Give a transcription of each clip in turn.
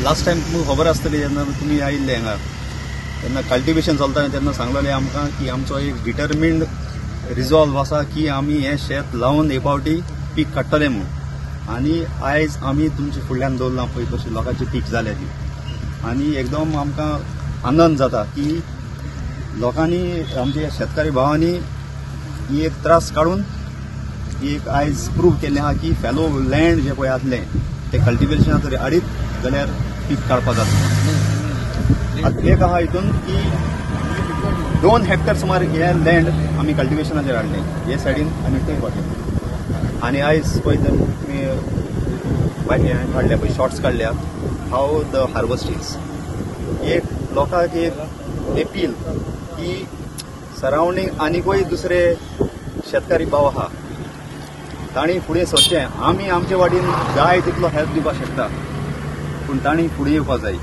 Last time तुमकां खबर आसतली जेन्ना तुमी आयिल्ले हांगा तेन्ना कल्टिवेशन चलता तेन्ना सांगलेलें आमकां की आमचो एक डिटर्मिन्ड रिजॉल्व आसा की आमी हें शेत लावन हे फावटी पीक काडटले म्हूण आनी आयज आमी तुमचे फुडल्यान दवरला पळय तशी लोकांची पीक जाल्या ती आनी एकदम आमकां आनंद जाता की लोकांनी आमच्या शेतकारी भावांनी ही एक त्रास काडून एक आयज प्रूव केल्लें आहा की फेलो लँड जे पळय आसलें ते कल्टिवेशना जर हाडीत जाल्यार पीक काडपाक जाता। आतां एक आहा हितून की 2 हेक्टर सुमार हे लँड आमी कल्टिवेशनाचेर हाडले हे सायडीन आनी ते वाटेन आनी आयज पळय तुमी काडल्या पळय शॉर्ट्स काडल्या हाव द हार्वेस्ट इज एक लोकांक एक एपील की सरावंडींग आनीकूय दुसरे शेतकारी भाव आहा तांणी फुडें सरचें आमी आमचे वाटेन जाय तितलो हेल्प दिवपाक शकता पूण तांणी फुडें येवपाक जाय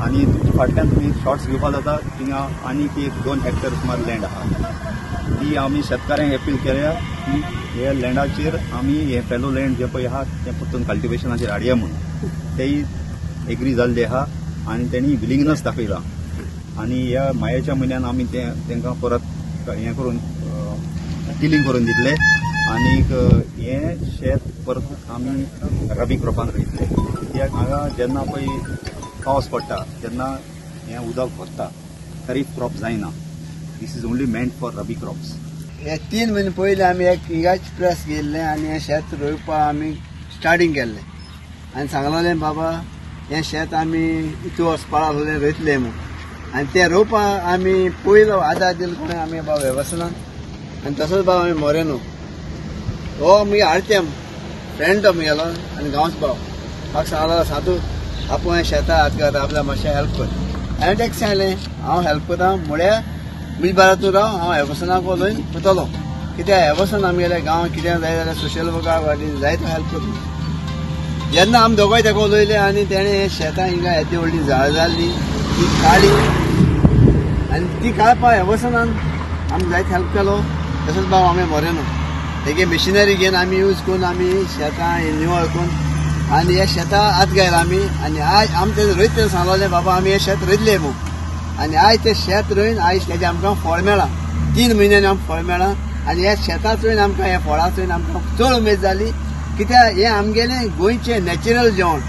आनी तुमच्या फाटल्यान तुमी शॉर्ट्स घेवपाक जाता थिंगा आनीक एक 2 हेक्टर सुमार लँड आहा ती आमी शेतकाऱ्यांक अपील केल्या की हे लँडाचेर आमी हे फेलो लँड जे पळय आहा तें परतून कल्टिवेशनाचेर हाडया म्हणून तेय एग्री जाल्ले आहा आनी तेणी विलिंगनस दाखयला आनी ह्या मायाच्या म्हयन्यान आमी तेंकां परत हें करून टिलिंग करून दितले आनीक हे शेत परत आमी रबी क्रॉपान रोयतले कित्याक हांगा जेन्ना पळय पावस पडटा तेन्ना हें उदक भरता खरीफ क्रॉप जायना this is only meant for rabi crops. हे 3 म्हयने पयलीं आमी एक इंगाच प्रेस गेल्लें आनी हें शेत रोवपाक आमी स्टार्टिंग केल्लें आनी सांगलेलें बाबा हें शेत आमी इतू वचपाक लागलें रोयतलें म्हूण आनी तें रोवपाक आमी पयलो आदार दिलो कोणें आमी बाबा वेवसनान आनी तसोच बाबा आमी मोरेनो हो आमगे आरतेम फ्रेंड तो म्हगेलो आनी गांवचो भाव म्हाका सांगलो सातू आपूण हें शेतां हात घात आपल्या मातशें हेल्प कर हांवें ताका सांगलें हांव हेल्प करता म्हळ्यार मीठ बारा तूं राव हांव हेवसनाक लयन वतलो कित्याक हेवसन आमगेले गांव कितें जाय जाल्यार सोशल वर्काक वाटेन जायतो हेल्प करता जेन्ना आमी दोगांय तेका उलयले आनी तेणें हें शेतां हिंगा येदी व्हडली झाड जाल्ली ती काडी आनी ती काडपाक हेवसनान आमी जायतो हेल्प केलो तसोच भाव आमी मोरेनो तेगे मिशिनरी घेवन आमी यूज करून आमी शेतां निवळ करून आनी हे शेतां हात घायला आमी आनी आयज आमी तें रोयत तें सांगलेलें बाबा आमी हें शेत रोयतलें म्हूण आनी आयज तें शेत रोयन आयज तेजें आमकां फळ मेळ्ळां 3 म्हयन्यांनी आमकां फळ मेळ्ळां आनी ह्या शेतां चोयन आमकां ह्या फळां चोयन आमकां चड उमेद जाली कित्याक हें आमगेलें गोंयचें नॅचरल जेवण।